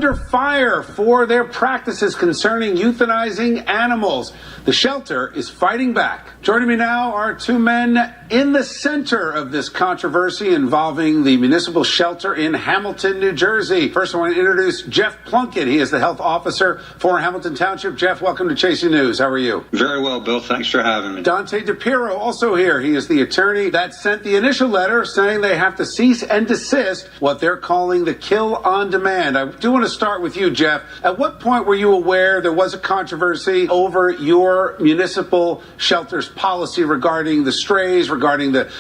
under fire for their practices concerning euthanizing animals. The shelter is fighting back. Joining me now are two men in the center of this controversy involving the municipal shelter in Hamilton, New Jersey. First, I want to introduce Jeff Plunkett. He is the health officer for Hamilton Township. Jeff, welcome to Chasing News. How are you? Very well, Bill. Thanks for having me. Dante DePiero, also here. He is the attorney that sent the initial letter saying they have to cease and desist what they're calling the kill on demand. I do want to start with you, Jeff. At what point were you aware there was a controversy over your municipal shelter's policy regarding the strays, regarding the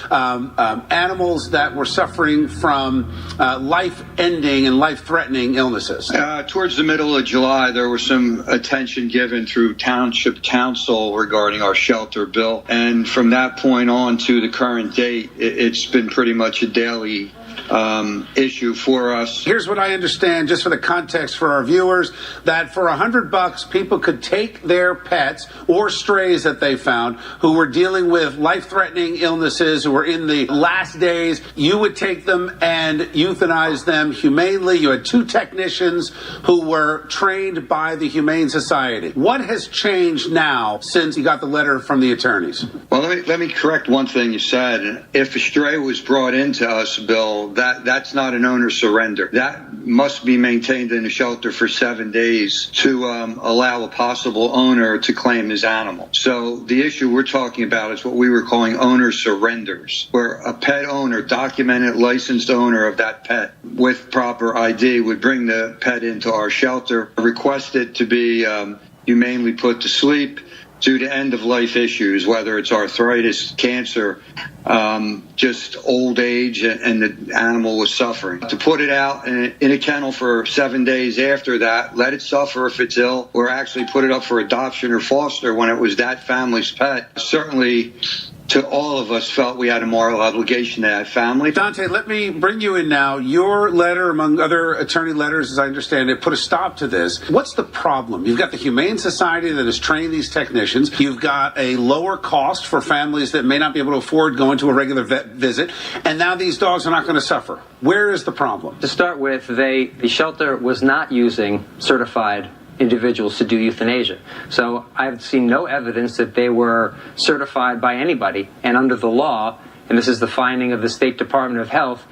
animals that were suffering from life-ending and life-threatening illnesses? Towards the middle of July, there was some attention given through Township Council regarding our shelter bill. And from that point on to the current date, it's been pretty much a daily issue for us. Here's what I understand, just for the context for our viewers, that for $100, people could take their pets or strays that they found who were dealing with life-threatening illnesses, who were in the last days. You would take them and euthanize them humanely. You had two technicians who were trained by the Humane Society. What has changed now since you got the letter from the attorneys? Well, let me correct one thing you said. If a stray was brought into us, Bill, that's not an owner surrender. That must be maintained in a shelter for 7 days to allow a possible owner to claim his animal. So the issue we're talking about is what we were calling owner surrenders, where a pet owner, documented licensed owner of that pet with proper ID, would bring the pet into our shelter, request it to be humanely put to sleep due to end-of-life issues, whether it's arthritis, cancer, just old age, and the animal was suffering. To put it out in a kennel for 7 days after that, let it suffer if it's ill, or actually put it up for adoption or foster when it was that family's pet, certainly to all of us felt we had a moral obligation to that family. Dante, let me bring you in now. Your letter, among other attorney letters, as I understand it, put a stop to this. What's the problem? You've got the Humane Society that has trained these technicians. You've got a lower cost for families that may not be able to afford going to a regular vet visit. And now these dogs are not going to suffer. Where is the problem? To start with, the shelter was not using certified individuals to do euthanasia. So I've seen no evidence that they were certified by anybody. And under the law, and this is the finding of the State Department of Health,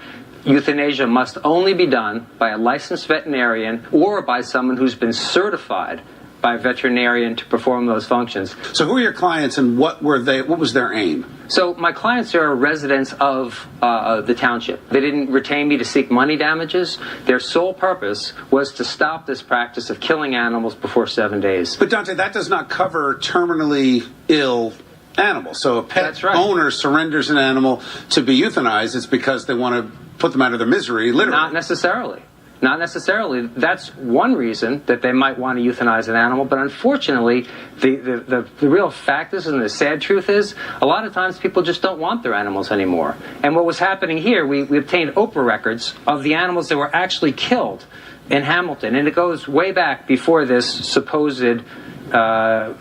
euthanasia must only be done by a licensed veterinarian or by someone who's been certified by a veterinarian to perform those functions. So who are your clients and what was their aim? So my clients are residents of the township. They didn't retain me to seek money damages. Their sole purpose was to stop this practice of killing animals before 7 days. But Dante, that does not cover terminally ill animals. So a pet owner surrenders an animal to be euthanized, it's because they want to put them out of their misery, literally. Not necessarily. Not necessarily. That's one reason that they might want to euthanize an animal, but unfortunately, the real fact is, and the sad truth is, a lot of times people just don't want their animals anymore. And what was happening here, we obtained Oprah records of the animals that were actually killed in Hamilton, and it goes way back before this supposed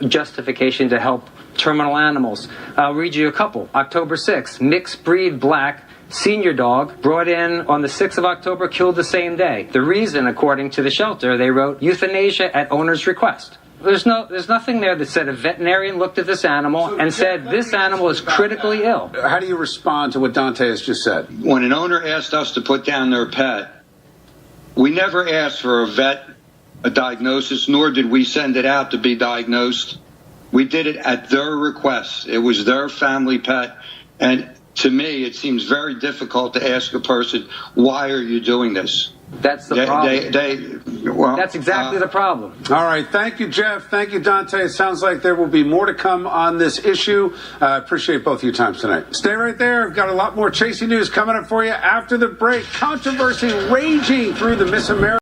justification to help terminal animals. I'll read you a couple. October 6th, mixed breed black senior dog brought in on the 6th of October, killed the same day. The reason, according to the shelter, they wrote euthanasia at owner's request. There's nothing there that said a veterinarian looked at this animal and said this animal is critically ill. How do you respond to what Dante has just said? When an owner asked us to put down their pet, we never asked for a diagnosis, nor did we send it out to be diagnosed. We did it at their request. It was their family pet, and to me, it seems very difficult to ask a person, why are you doing this? That's the problem. That's exactly the problem. All right. Thank you, Jeff. Thank you, Dante. It sounds like there will be more to come on this issue. I appreciate both of your times tonight. Stay right there. I've got a lot more Chasing News coming up for you after the break. Controversy raging through the Miss America